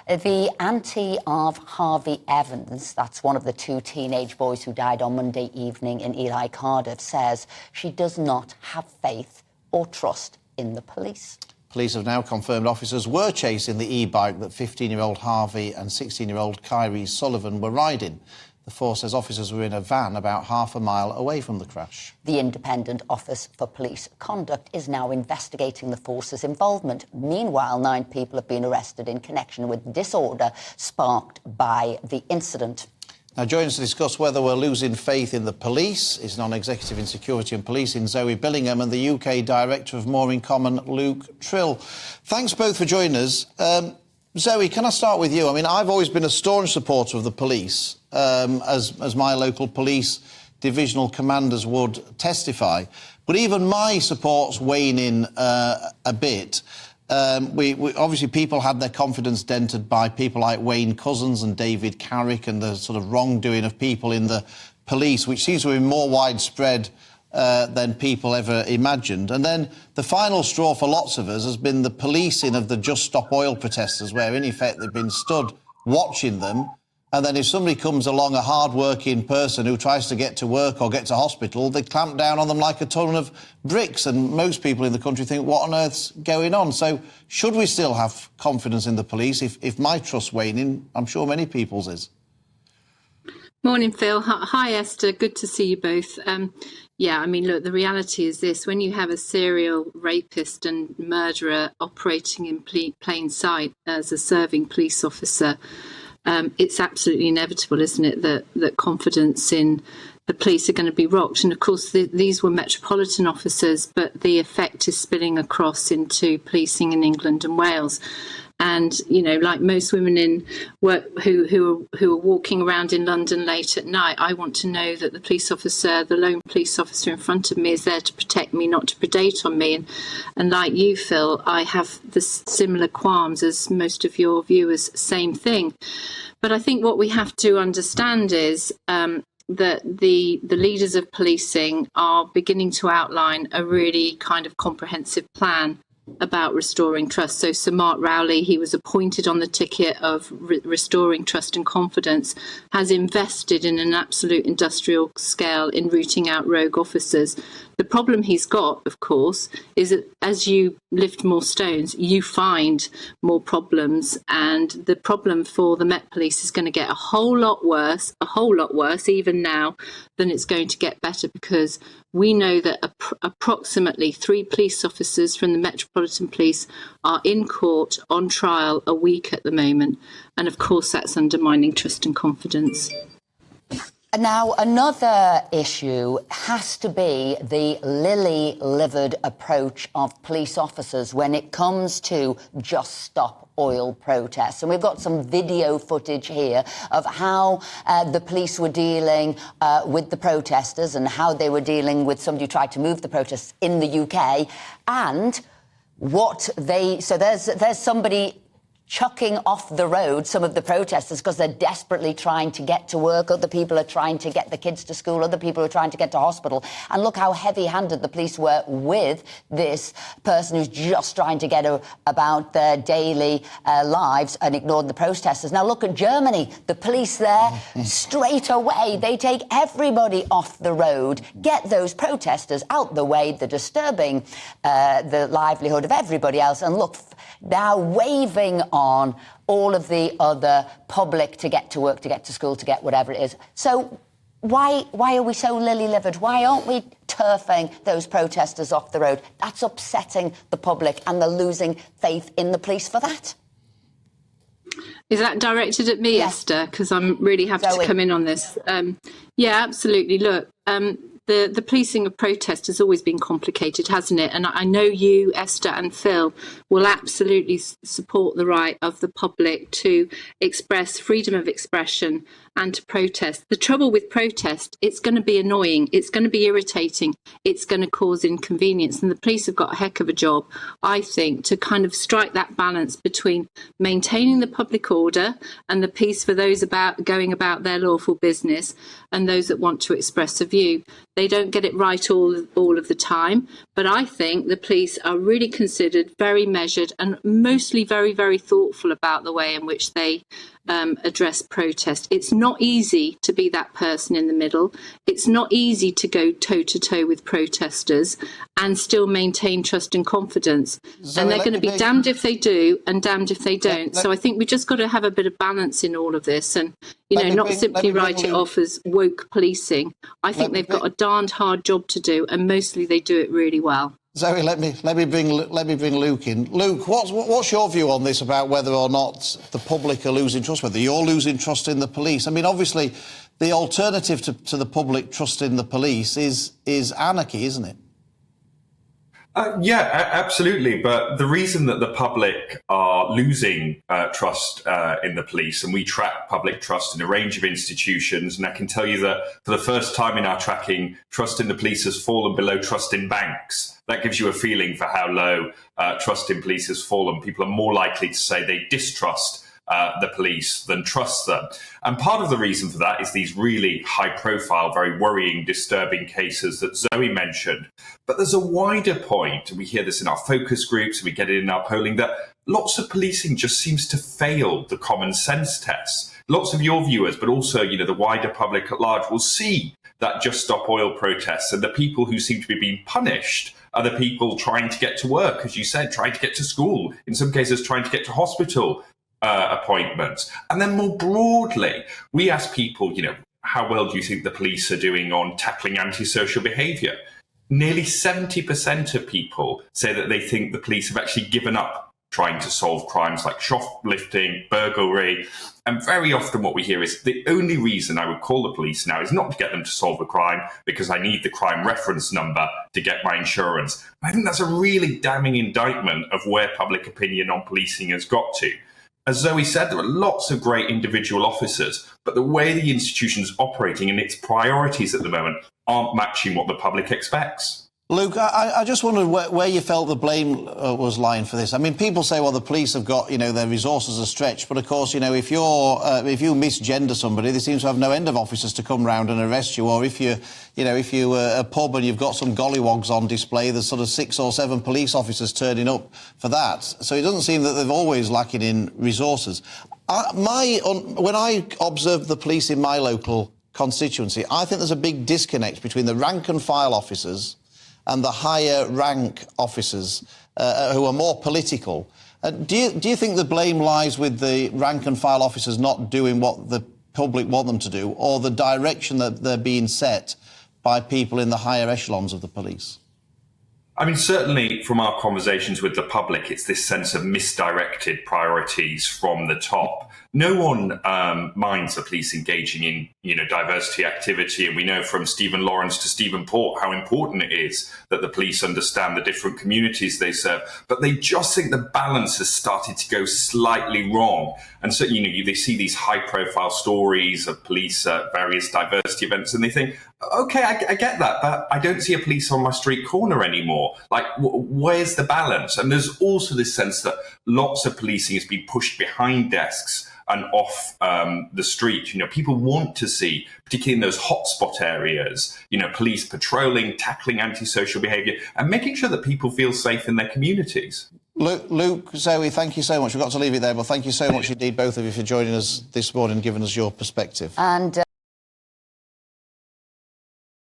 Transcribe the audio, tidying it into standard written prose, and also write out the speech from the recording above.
The auntie of Harvey Evans, that's one of the two teenage boys who died on Monday evening in Ely, Cardiff, says she does not have faith or trust in the police. Police have now confirmed officers were chasing the e-bike that 15-year-old Harvey and 16-year-old Kyrie Sullivan were riding. The force says officers were in a van about half a mile away from the crash. The Independent Office for Police Conduct is now investigating the force's involvement. Meanwhile, 9 people have been arrested in connection with disorder sparked by the incident. Now, joining us to discuss whether we're losing faith in the police is Non-Executive in Security and Policing Zoë Billingham and the UK Director of More in Common, Luke Tryl. Thanks both for joining us. Zoe, can I start with you? I mean, I've always been a staunch supporter of the police, as my local police divisional commanders would testify. But even my support's waning a bit. We obviously, people had their confidence dented by people like Wayne Couzens and David Carrick and the sort of wrongdoing of people in the police, which seems to be more widespread than people ever imagined. And then the final straw for lots of us has been the policing of the Just Stop Oil protesters, where in effect they've been stood watching them. And then if somebody comes along, a hard-working person who tries to get to work or get to hospital, they clamp down on them like a ton of bricks. And most people in the country think, what on earth's going on? So should we still have confidence in the police? If my trust's waning, I'm sure many people's is. Morning, Phil. Hi, Esther. Good to see you both. Yeah, I mean, look, the reality is this. When you have a serial rapist and murderer operating in plain sight as a serving police officer, it's absolutely inevitable, isn't it, that confidence in the police are going to be rocked. And of course, these were metropolitan officers, but the effect is spilling across into policing in England and Wales. And, you know, like most women in work who are walking around in London late at night, I want to know that the police officer, the lone police officer in front of me, is there to protect me, not to predate on me. And like you, Phil, I have the similar qualms as most of your viewers, same thing. But I think what we have to understand is that the leaders of policing are beginning to outline a really kind of comprehensive plan about restoring trust. So Sir Mark Rowley, he was appointed on the ticket of restoring trust and confidence, has invested in an absolute industrial scale in rooting out rogue officers. The problem he's got, of course, is that as you lift more stones, you find more problems. And the problem for the Met Police is going to get a whole lot worse even now, than it's going to get better, because we know that approximately 3 police officers from the Metropolitan Police are in court on trial a week at the moment. And of course, that's undermining trust and confidence. Now, another issue has to be the lily-livered approach of police officers when it comes to Just Stop Oil protests. And we've got some video footage here of how the police were dealing with the protesters and how they were dealing with somebody who tried to move the protests in the UK. And so there's somebody chucking off the road some of the protesters because they're desperately trying to get to work. Other people are trying to get the kids to school. Other people are trying to get to hospital. And look how heavy-handed the police were with this person who's just trying to get about their daily lives and ignored the protesters. Now look at Germany. The police there, straight away, they take everybody off the road, get those protesters out the way, they're disturbing the livelihood of everybody else. And look, now waving on all of the other public to get to work, to get to school, to get whatever it is. So why are we so lily-livered? Why aren't we turfing those protesters off the road? That's upsetting the public, and they're losing faith in the police for that. Is that directed at me, yes, Esther? Because I'm really happy to come in on this. Yeah, absolutely. Look, the policing of protest has always been complicated, hasn't it? And I know you, Esther and Phil, will absolutely support the right of the public to express freedom of expression and to protest. The trouble with protest, it's going to be annoying, it's going to be irritating, it's going to cause inconvenience. And the police have got a heck of a job, I think, to kind of strike that balance between maintaining the public order and the peace for those going about their lawful business and those that want to express a view. They don't get it right all of the time, but I think the police are really considered, very measured, and mostly very, very thoughtful about the way in which they address protest. It's not easy to be that person in the middle. It's not easy to go toe to toe with protesters and still maintain trust and confidence. Zoe, and they're going to be damned if they do and damned if they don't. So I think we just got to have a bit of balance in all of this, and not simply write it off as woke policing. I think they've got a darned hard job to do, and mostly they do it really well. Zoe, let me bring Luke in. Luke, what's your view on this about whether or not the public are losing trust, whether you're losing trust in the police? I mean, obviously, the alternative to the public trust in the police is anarchy, isn't it? Yeah, absolutely. But the reason that the public are losing trust in the police, and we track public trust in a range of institutions, and I can tell you that for the first time in our tracking, trust in the police has fallen below trust in banks. That gives you a feeling for how low trust in police has fallen. People are more likely to say they distrust the police than trust them. And part of the reason for that is these really high-profile, very worrying, disturbing cases that Zoe mentioned. But there's a wider point, and we hear this in our focus groups, and we get it in our polling, that lots of policing just seems to fail the common sense test. Lots of your viewers, but also, the wider public at large, will see that Just Stop Oil protests, and the people who seem to be being punished are the people trying to get to work, as you said, trying to get to school, in some cases trying to get to hospital appointments. And then more broadly, we ask people, how well do you think the police are doing on tackling antisocial behaviour? Nearly 70% of people say that they think the police have actually given up trying to solve crimes like shoplifting, burglary. And very often what we hear is the only reason I would call the police now is not to get them to solve a crime because I need the crime reference number to get my insurance. I think that's a really damning indictment of where public opinion on policing has got to. As Zoe said, there are lots of great individual officers, but the way the institution's operating and its priorities at the moment aren't matching what the public expects. Luke, I just wondered where you felt the blame was lying for this. I mean, people say, well, the police have got, their resources are stretched. But, of course, if you misgender somebody, there seems to have no end of officers to come round and arrest you. Or if you're a pub and you've got some gollywogs on display, there's sort of 6 or 7 police officers turning up for that. So it doesn't seem that they're always lacking in resources. When I observe the police in my local constituency, I think there's a big disconnect between the rank and file officers and the higher rank officers who are more political. Do you think the blame lies with the rank and file officers not doing what the public want them to do, or the direction that they're being set by people in the higher echelons of the police? I mean, certainly from our conversations with the public, it's this sense of misdirected priorities from the top. No one minds the police engaging in, diversity activity. And we know from Stephen Lawrence to Stephen Port how important it is that the police understand the different communities they serve. But they just think the balance has started to go slightly wrong. And so, they see these high profile stories of police at various diversity events and they think, OK, I get that, but I don't see a police on my street corner anymore. Like, where's the balance? And there's also this sense that lots of policing has been pushed behind desks and off the street. People want to see, particularly in those hotspot areas, police patrolling, tackling antisocial behaviour and making sure that people feel safe in their communities. Luke, Zoe, thank you so much. We've got to leave it there, but thank you so much indeed, both of you, for joining us this morning and giving us your perspective. And